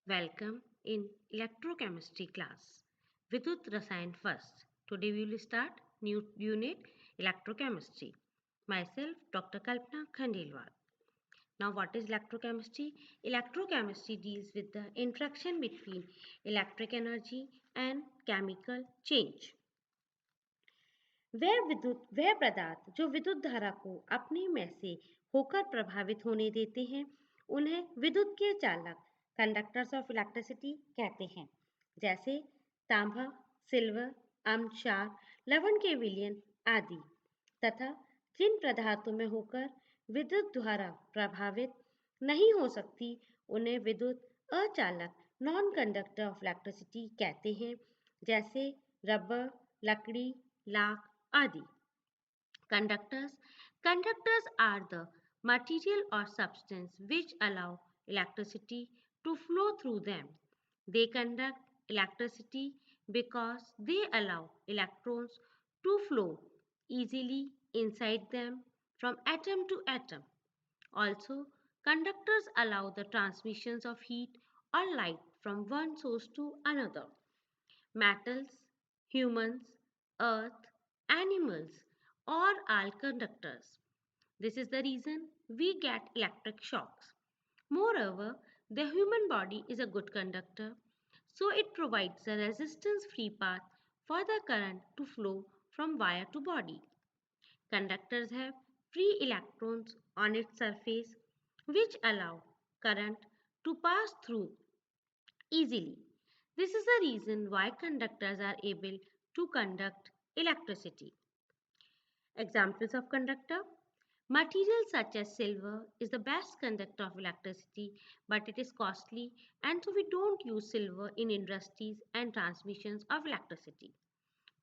Welcome in electrochemistry class. Vidut Rasayan first. Today we will start new unit electrochemistry. Myself Dr. Kalpana Khandelwal. Now what is electrochemistry? Electrochemistry deals with the interaction between electric energy and chemical change. वह पदार्थ जो विद्युत धारा को अपने में से होकर प्रभावित होने देते हैं उन्हें विद्युत के चालक कंडक्टर्स ऑफ इलेक्ट्रिसिटी कहते हैं जैसे तांबा सिल्वर अम्ल लवण के विलयन आदि तथा जिन पदार्थों में होकर विद्युत द्वारा प्रभावित नहीं हो सकती उन्हें विद्युत अचालक नॉन कंडक्टर ऑफ इलेक्ट्रिसिटी कहते हैं जैसे रबर लकड़ी लाख आदि conductors conductors are the material or substance which allow electricity to flow through them. They conduct electricity because they allow electrons to flow easily inside them from atom to atom. Also, conductors allow the transmissions of heat or light from one source to another. Metals, humans, earth, animals, or all conductors. This is the reason we get electric shocks. Moreover, the human body is a good conductor, so it provides a resistance free path for the current to flow from wire to body. Conductors have free electrons on its surface which allow current to pass through easily. This is the reason why conductors are able to conduct electricity. Examples of conductor. Material such as silver is the best conductor of electricity, but it is costly and so we don't use silver in industries and transmissions of electricity.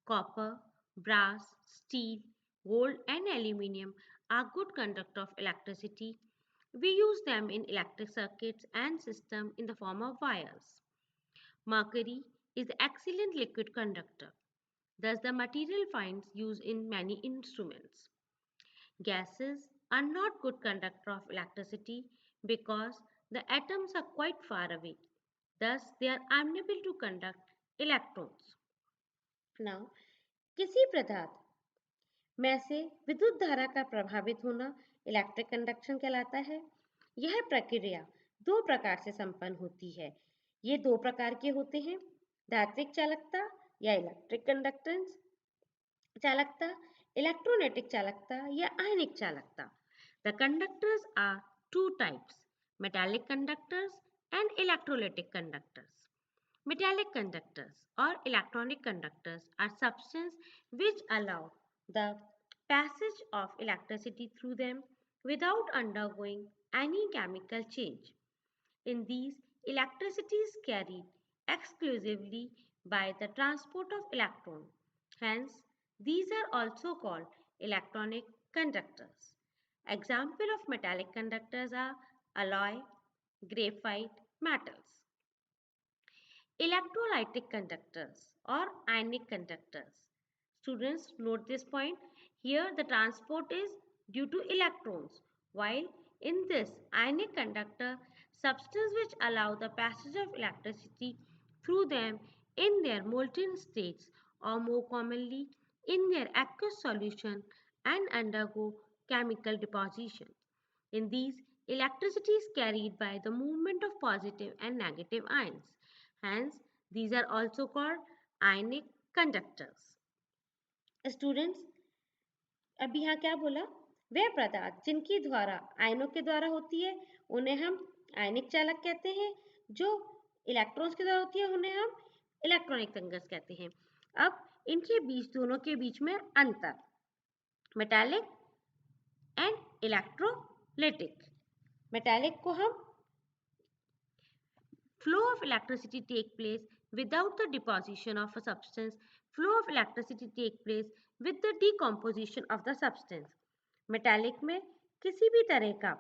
Copper, brass, steel, gold and aluminium are good conductor of electricity. We use them in electric circuits and system in the form of wires. Mercury is an excellent liquid conductor. Thus, the material finds use in many instruments. Gases are not good conductor of electricity because the atoms are quite far away. Thus, they are unable to conduct electrons. Now, किसी पदार्थ में से विद्युत धारा का प्रभावित होना electric conduction कहलाता है। यह प्रक्रिया दो प्रकार से संपन्न होती है। ये दो प्रकार के होते हैं धात्विक चालकता या इलेक्ट्रिक कंडक्टेंस चालकता इलेक्ट्रोनेटिक चालकता या आयनिक चालकता the conductors are two types metallic conductors and electrolytic conductors metallic conductors or electronic conductors are substances which allow the passage of electricity through them without undergoing any chemical change. In these, electricity is carried exclusively by the transport of electron. Hence, these are also called electronic conductors. Example of metallic conductors are alloy, graphite, metals. Electrolytic conductors or ionic conductors. Students note this point. Here the transport is due to electrons while in this ionic conductor substance which allow the passage of electricity through them in their molten states or more commonly in their aqueous solution and undergo chemical deposition. In these, electricity is carried by the movement of positive and negative ions. Hence, these are also called ionic conductors. Students, अभी यहाँ क्या बोला वह पदार्थ जिनकी द्वारा आयनों के द्वारा होती है उन्हें हम आयनिक चालक कहते हैं जो इलेक्ट्रॉन्स के द्वारा होती है उन्हें हम इलेक्ट्रॉनिक कंडक्टर्स कहते हैं अब इनके बीच दोनों के बीच में अंतर मेटालिक एंड इलेक्ट्रोलाइटिक मेटालिक को हम flow of electricity take place without the deposition of a substance. Flow of electricity take place with the decomposition of the substance. Metallic में किसी भी तरह का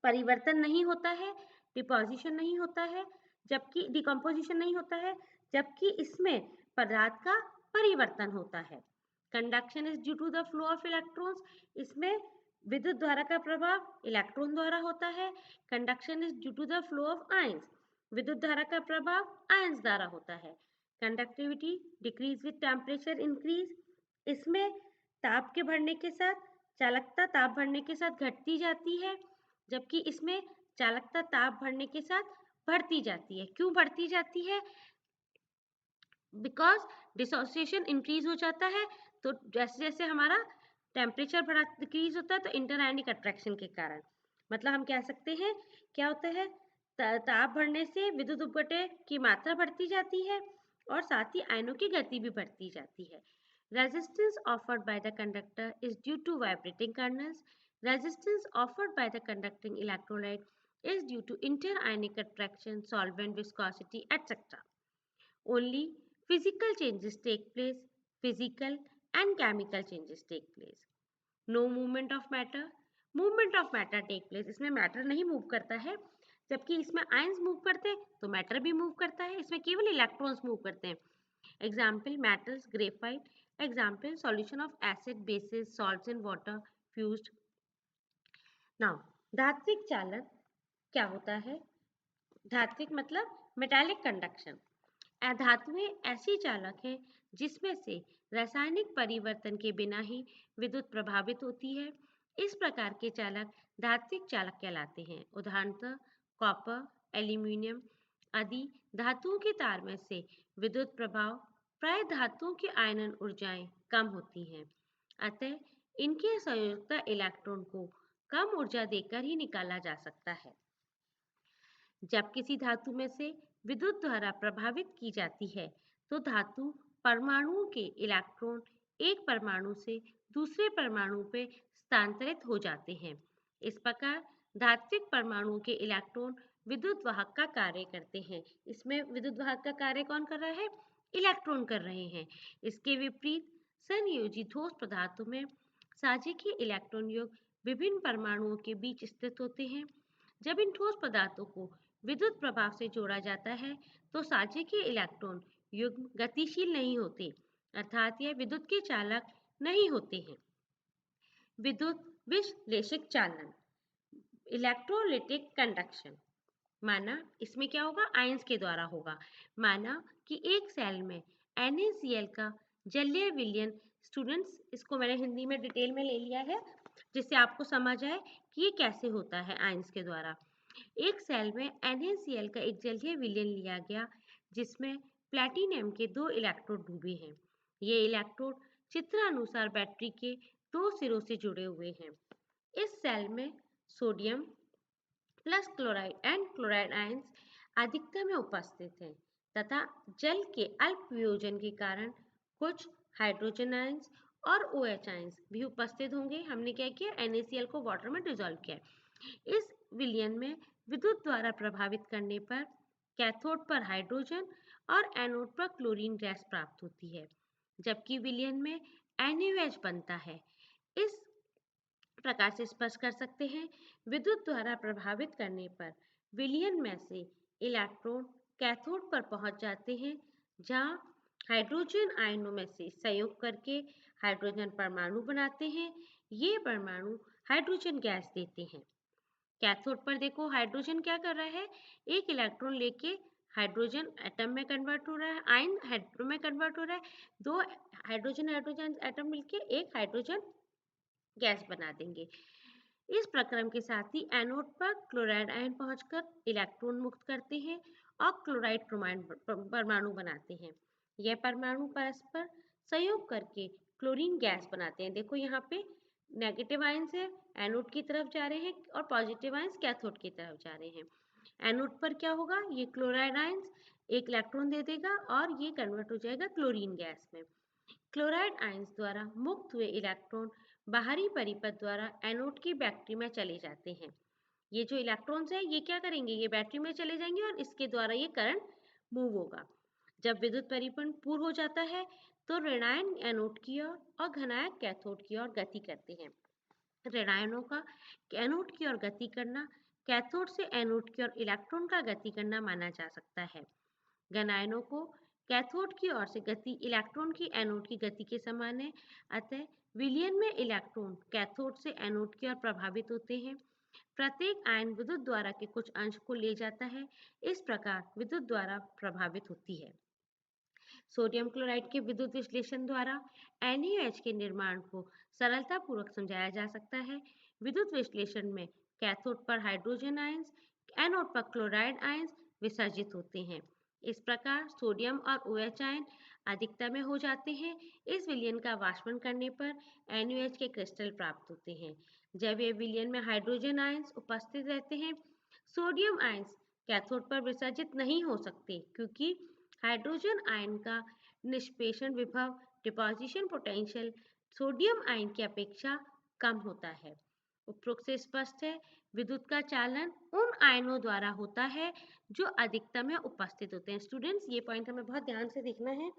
परिवर्तन नहीं होता है डिपोजिशन नहीं होता है जबकि डिकम्पोजिशन नहीं होता है जबकि इसमें पदार्थ का परिवर्तन होता है conduction is due to the flow of electrons इसमें विद्युत धारा का प्रभाव इलेक्ट्रॉन द्वारा होता है conduction is due to the flow of ions विद्युत धारा का प्रभाव आयंस द्वारा होता है। Conductivity decrease with temperature increase, इसमें ताप के बढ़ने के साथ चालकता ताप बढ़ने के साथ घटती जाती है, जबकि इसमें चालकता ताप बढ़ने के साथ बढ़ती जाती है। क्यों बढ़ती जाती है? बिकॉज डिसोसिएशन इंक्रीज हो जाता है। तो जैसे जैसे हमारा टेम्परेचर बढ़ा डिक्रीज होता है तो इंटरआयनिक अट्रैक्शन के कारण, मतलब हम कह सकते हैं क्या होता है, ताप बढ़ने से विद्युत उपघटे की मात्रा बढ़ती जाती है और साथ ही आयनों की गति भी बढ़ती जाती है। Resistance offered by the conductor is due to vibrating kernels. Resistance offered by the conducting electrolyte is due to interionic attraction, solvent viscosity, etc. Only physical changes take place, physical and chemical changes take place. No movement of matter, movement of matter take place. इसमें matter नहीं move करता है, जबकि इसमें ions move करते हैं तो matter भी मूव करता है, इसमें केवल इलेक्ट्रॉन्स मूव करते हैं। Example metals, graphite. Example solution of acid, basis, salts in water fused. Now धात्विक चालन क्या होता है? धात्विक मतलब मेटालिक कंडक्शन। धातुएं ऐसी चालक हैं जिसमें से रासायनिक परिवर्तन के बिना ही विद्युत प्रभावित होती है। इस प्रकार के चालक धात्विक चालक कहलाते हैं। उदाहरणतः कॉपर, एल्यूमिनियम आदि धातुओं के तार में से विद्युत प्रभाव प्राय धातुओं की आयनन ऊर्जाएं कम होती हैं, अतः इनके संयोजकता इलेक्ट्रॉन को कम ऊर्जा देकर ही निकाला जा सकता है। जब किसी धातु में से विद्युत द्वारा प्रभावित की जाती है तो धातु परमाणुओं के इलेक्ट्रॉन एक परमाणु से दूसरे परमाणु पर स्थानांतरित हो जाते हैं। इस प्रकार धात्विक परमाणुओं के इलेक्ट्रॉन विद्युत वाहक का कार्य करते हैं। इसमें विद्युत वाहक का कार्य कौन कर रहा है? इलेक्ट्रॉन कर रहे हैं। इसके विपरीत संयोजी ठोस पदार्थों में साझे के इलेक्ट्रॉन योग विभिन्न परमाणुओं के बीच स्थित होते हैं। जब इन ठोस पदार्थों को विद्युत प्रभाव से जोड़ा जाता है तो साझे के इलेक्ट्रॉन युग्म गतिशील नहीं होते, अर्थात यह विद्युत के चालक नहीं होते हैं। विद्युत विश्लेषिक चालन, इलेक्ट्रोलिटिक कंडक्शन। माना इसमें क्या होगा? आयंस के द्वारा होगा। माना कि एक सेल में NaCl का जलीय विलयन, स्टूडेंट्स इसको मैंने हिंदी में डिटेल में ले लिया है जिससे आपको समझ आए कि ये कैसे होता है आयंस के द्वारा। एक सेल में NaCl का एक जलीय विलयन लिया गया जिसमें प्लैटिनम के 2 इलेक्ट्रोड डूबे हैं। ये इलेक्ट्रोड चित्रानुसार बैटरी के 2 सिरों से जुड़े हुए हैं। इस सेल में sodium plus chloride and chloride ions अधिकता में उपस्थित हैं तथा जल के अल्प वियोजन के कारण कुछ हाइड्रोजन आयंस और OH आयंस भी उपस्थित होंगे। हमने क्या किया? NaCl को वाटर में डिसॉल्व किया। इस विलयन में विद्युत द्वारा प्रभावित करने पर कैथोड पर हाइड्रोजन और एनोड पर क्लोरीन गैस प्राप्त होती है, जबकि विलयन में NaOH बनता है। इस प्रकार से स्पष्ट कर सकते हैं, विद्युत द्वारा प्रभावित करने पर विलयन में से इलेक्ट्रॉन कैथोड पर पहुंच जाते हैं, जहां हाइड्रोजन आयनों में से संयोग करके हाइड्रोजन परमाणु बनाते हैं। ये परमाणु हाइड्रोजन गैस देते हैं। कैथोड पर देखो हाइड्रोजन क्या कर रहा है? एक इलेक्ट्रॉन लेके हाइड्रोजन एटम में कन्वर्ट हो रहा है, आयन हाइड्रो में कन्वर्ट हो रहा है। 2 हाइड्रोजन हाइड्रोजन एटम मिलके एक हाइड्रोजन गैस बना देंगे। इस प्रक्रम के साथ ही एनोड पर क्लोराइड आयन पहुंचकर इलेक्ट्रॉन मुक्त करते हैं और क्लोराइड परमाणु बनाते हैं। यह परमाणु परस्पर संयोग करके क्लोरीन गैस बनाते हैं। देखो यहाँ पे नेगेटिव आयंस है, एनोड की तरफ जा रहे हैं और पॉजिटिव आयंस कैथोड की तरफ जा रहे हैं। एनोड पर क्या होगा? ये क्लोराइड आयंस एक इलेक्ट्रॉन दे देगा और ये कन्वर्ट हो जाएगा क्लोरीन गैस में। क्लोराइड आयंस द्वारा मुक्त हुए इलेक्ट्रॉन बाहरी परिपथ द्वारा एनोड की बैटरी में चले जाते हैं। ये जो इलेक्ट्रॉन्स हैं ये क्या करेंगे? ये बैटरी में चले जाएंगे और इसके द्वारा ये करंट मूव होगा। जब विद्युत परिपथ पूर्ण हो जाता है तो ऋणायन एनोड की ओर और घनायक कैथोड की ओर गति करते हैं। ऋणायनों का एनोड की ओर गति करना कैथोड से एनोड की ओर इलेक्ट्रॉन का गति करना माना जा सकता है। घनायनों को कैथोड की ओर से गति इलेक्ट्रॉन की एनोड की गति के समान है, अतः विलयन में इलेक्ट्रॉन कैथोड से एनोड की ओर प्रभावित होते हैं। प्रत्येक आयन विद्युत द्वारा के कुछ अंश को ले जाता है। इस प्रकार विद्युत द्वारा प्रभावित होती है। सोडियम क्लोराइड के विद्युत विश्लेषण द्वारा NaOH के निर्माण को सरलतापूर्वक समझाया जा सकता है। विद्युत विश्लेषण में कैथोड पर हाइड्रोजन आयंस, एनोड पर क्लोराइड आयंस विसर्जित होते हैं। इस प्रकार सोडियम और OH आयन अधिकता में हो जाते हैं। इस विलयन का वाष्पन करने पर NaOH के क्रिस्टल प्राप्त होते हैं। जब ये विलयन में हाइड्रोजन आयंस उपस्थित रहते हैं, सोडियम आयंस कैथोड पर विसर्जित नहीं हो सकते, क्योंकि हाइड्रोजन आयन का निष्पेषण विभव डिपोजिशन पोटेंशियल सोडियम आयन की अपेक्षा कम होता है। उपरोक्त से स्पष्ट है, विद्युत का चालन उन आयनों द्वारा होता है जो अधिकतम में उपस्थित होते हैं। स्टूडेंट्स, ये पॉइंट हमें बहुत ध्यान से देखना है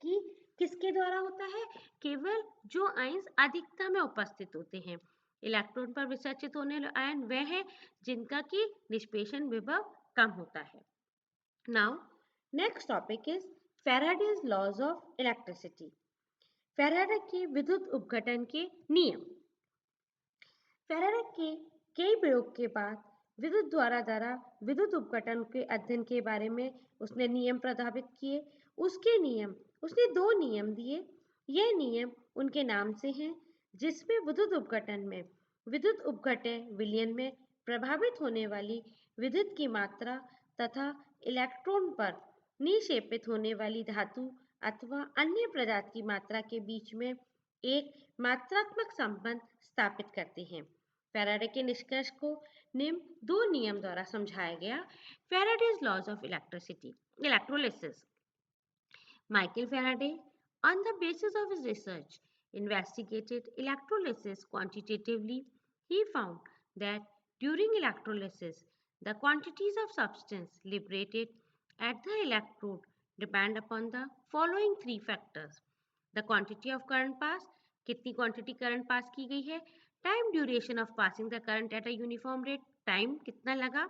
कि किसके द्वारा होता है? केवल जो आयंस अधिकता में उपस्थित होते हैं। इलेक्ट्रॉन पर विसर्जित होने वाले आयन वह है जिनका की निष्पेषण विभव कम होता है। Now, next topic is Faraday's laws of electricity. Faraday के विद्युत उपघटन के नियम। Faraday के कई प्रयोग के बाद विद्युत द्वारा विद्युत उपघटन के अध्ययन के बारे में उसने नियम प्रस्तावित किए। उसने दो नियम दिए। यह नियम उनके नाम से हैं, जिसमें विद्युत उपघटन में विद्युत उपघट्य विलयन में प्रभावित होने वाली विद्युत की मात्रा तथा इलेक्ट्रॉन पर निक्षेपित होने वाली धातु अथवा अन्य पदार्थ की मात्रा के बीच में एक मात्रात्मक संबंध स्थापित करते हैं। फैराडे के निष्कर्ष को निम्न दो नियम द्वारा समझाया गया। Faraday's laws of electrolysis. Michael Faraday, on the basis of his research, investigated electrolysis quantitatively. He found that during electrolysis, the quantities of substance liberated at the electrode depend upon the following three factors: the quantity of current passed, कितनी quantity current pass की गई है; time duration of passing the current at a uniform rate, time कितना लगा;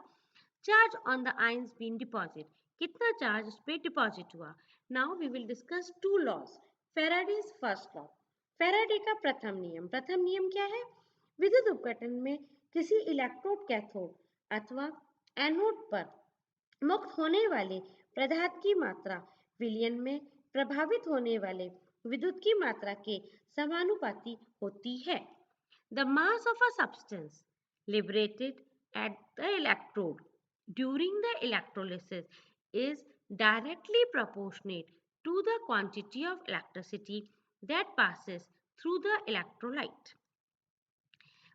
charge on the ions been deposit, कितना charge उस पर deposit हुआ। Now we will discuss two laws. Faraday's first law. Faraday का प्रथम नियम क्या है? विद्युत उपघटन में किसी इलेक्ट्रोड, कैथोड अथवा एनोड पर मुक्त होने वाले पदार्थ की मात्रा विलयन में प्रभावित होने वाले विद्युत की मात्रा के समानुपाती होती है। The mass of a substance liberated at the electrode during the electrolysis is directly proportionate to the quantity of electricity that passes through the electrolyte.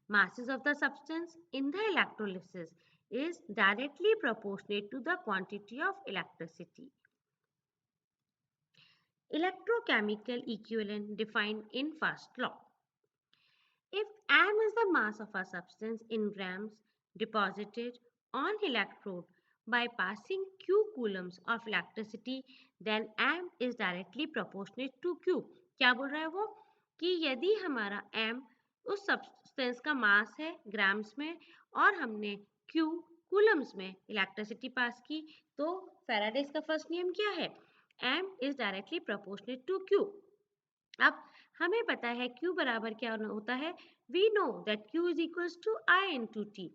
Masses of the substance in the electrolysis is directly proportionate to the quantity of electricity. Electrochemical equivalent defined in first law. If m is the mass of a substance in grams deposited on electrode by passing q coulombs of electricity, then m is directly proportionate to q. क्या बोल रहा है वो? कि यदि हमारा m उस substance का मास है ग्राम्स में और हमने q कूलम्स में इलेक्ट्रिसिटी पास की, तो फैराडेज का फर्स्ट नियम क्या है? m is directly proportionate to q. अब हमें पता है Q बराबर क्या होता है? We know that Q is equals to I into T.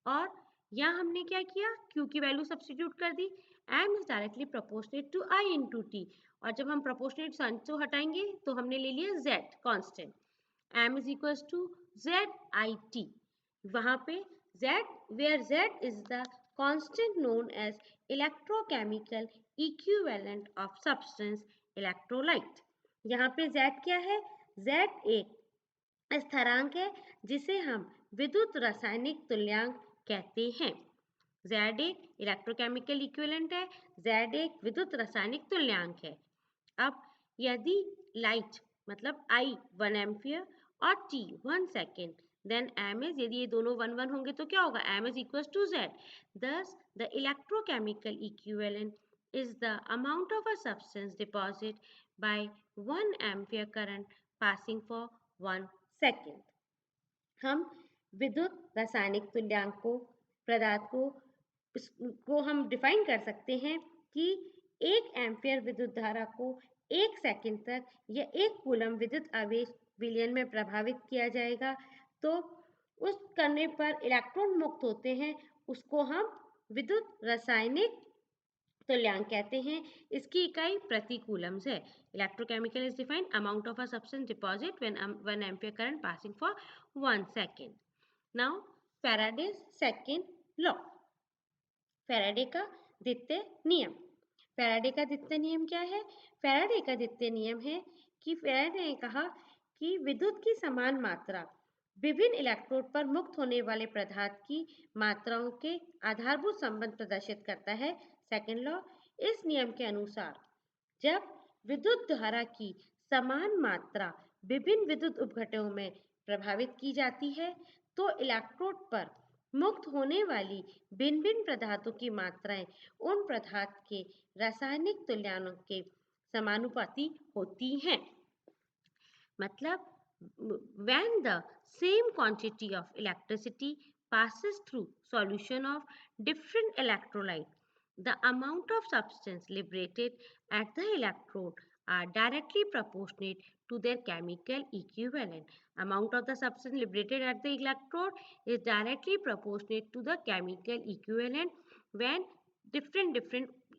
और यहाँ हमने क्या किया? Q की वैल्यू सब्स्टिट्यूट कर दी। M is directly proportionate to I into T. और जब हम प्रोपोर्शनेट साइन को हटाएंगे तो हमने ले लिया Z constant. M is equals to ZIT. वहाँ पे Z, where Z is the constant known as electrochemical equivalent of substance electrolyte. यहाँ पे Z क्या है? Z एक स्थिरांक है जिसे हम विद्युत रासायनिक तुल्यांक कहते हैं। Z एक इलेक्ट्रोकेमिकल इक्विवेलेंट है, Z एक विद्युत रासायनिक तुल्यांक है। अब यदि लाइट मतलब I 1 एम्पियर और T 1 second, then M is, यदि ये दोनों 1 1 होंगे तो क्या होगा? M is equals to Z. Thus, the electrochemical equivalent is the amount of a substance deposit by 1 ampere current passing for 1 second. हम विद्युत रासायनिक तुल्यांक पदार्थ को हम डिफाइन कर सकते हैं कि 1 एम्पियर विद्युत धारा को 1 सेकंड तक या 1 कूलम विद्युत आवेश विलयन में प्रभावित किया जाएगा तो उस करने पर इलेक्ट्रॉन मुक्त होते हैं, उसको हम विद्युत रासायनिक तुल्यांक कहते हैं। इसकी इकाई प्रति कूलम्स है। Electrochemical is defined amount of a substance deposit when 1 ampere current passing for 1 second. Now Faraday's second law, Faraday का द्वितीय नियम। फैराडे का द्वितीय नियम क्या है? फैराडे का द्वितीय नियम है कि फैराडे ने कहा कि विद्युत की समान मात्रा विभिन्न इलेक्ट्रोड पर मुक्त होने वाले पदार्थ की मात्राओं के आधारभूत संबंध प्रदर्शित करता है। सेकेंड लॉ, इस नियम के अनुसार जब विद्युत धारा की समान मात्रा विभिन्न विद्युत उपघटकों में प्रभावित की जाती है तो इलेक्ट्रोड पर मुक्त होने वाली भिन्न भिन्न पदार्थों की मात्राएं उन पदार्थ के रासायनिक तुल्यांकों के समानुपाती होती हैं। मतलब when the same quantity of electricity passes through solution of different electrolyte, the amount of substance liberated at the electrode are directly proportionate to their chemical equivalent. Amount of the substance liberated at the electrode is directly proportionate to the chemical equivalent when different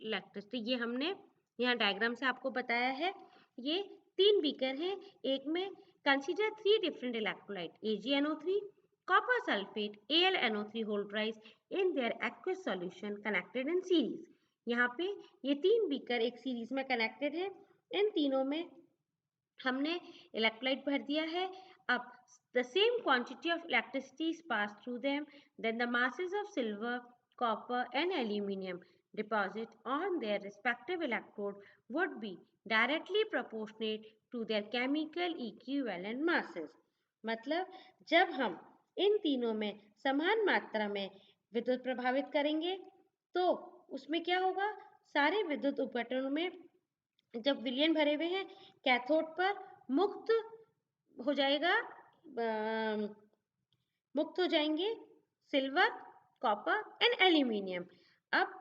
electricity। ये हमने यहाँ diagram से आपको बताया है। ये 3 beaker हैं। एक में consider 3 different electrolyte AgNO3, copper sulfate, AlNO3 whole thrice in their aqueous solution connected in series। यहाँ पे ये 3 बीकर एक सीरीज में कनेक्टेड है। इन तीनों में हमने इलेक्ट्रोलाइट भर दिया है। अब the same quantity of electricity is passed through them, then the masses of silver, copper and aluminium deposit on their respective electrode would be directly proportionate to their chemical equivalent masses। मतलब जब हम इन तीनों में समान मात्रा में विद्युत प्रभावित करेंगे तो उसमें क्या होगा, सारे विद्युत उपकरणों में जब विलयन भरे हुए हैं कैथोड पर मुक्त हो जाएगा, मुक्त हो जाएंगे सिल्वर, कॉपर एंड एल्यूमिनियम। अब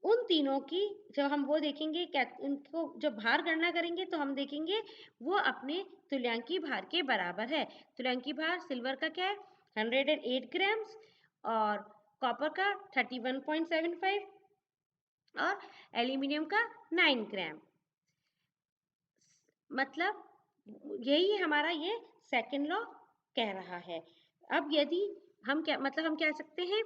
उन तीनों की जब हम वो देखेंगे उनको जब भार गणना करेंगे तो हम देखेंगे वो अपने तुल्यांकी भार के बराबर है। तुल्यांकी भार सिल्वर का क्या है 108 ग्राम्स और कॉपर का 31.75 और एल्यूमिनियम का 9 ग्राम। मतलब यही हमारा ये सेकेंड लॉ कह रहा है। अब यदि हम क्या मतलब हम कह सकते हैं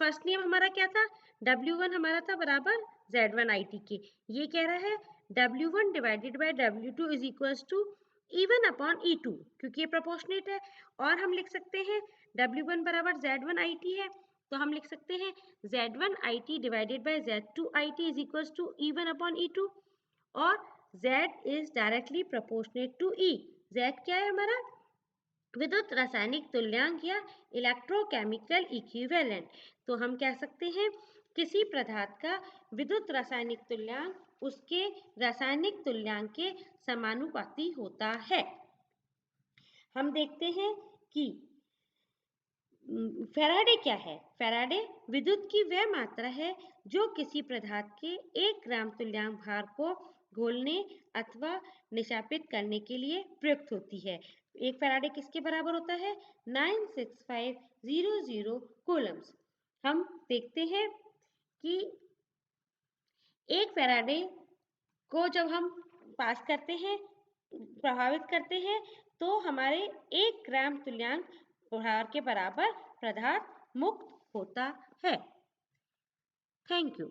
फर्स्ट नियम हमारा क्या था, W1 हमारा था बराबर Z1IT के। ये कह रहा है W1 divided by W2 is equals to E1 upon E2 क्योंकि ये प्रोपोर्शनेट है। और हम लिख सकते हैं W1 बराबर Z1IT है तो हम लिख सकते हैं Z1IT divided by Z2IT is equals to E1 upon E2 और Z is directly proportionate to E। Z क्या है हमारा विद्युत रासायनिक तुल्यांक या इलेक्ट्रोकेमिकल इक्विवेलेंट। तो हम कह सकते हैं किसी पदार्थ का विद्युत रासायनिक तुल्यांक उसके रासायनिक तुल्यांक के समानुपाती होता है। हम देखते हैं कि फैराडे क्या है। फैराडे विद्युत की वह मात्रा है जो किसी पदार्थ के 1 ग्राम तुल्यांक भार को घोलने अथवा निशापित करने के लिए प्रयुक्त होती है। एक फैराडे किसके बराबर होता है 96500 कूलम्स। हम देखते हैं कि एक फैराडे को जब हम पास करते हैं प्रभावित करते हैं तो हमारे 1 ग्राम तुल्यांक भार के बराबर पदार्थ मुक्त होता है। Thank you.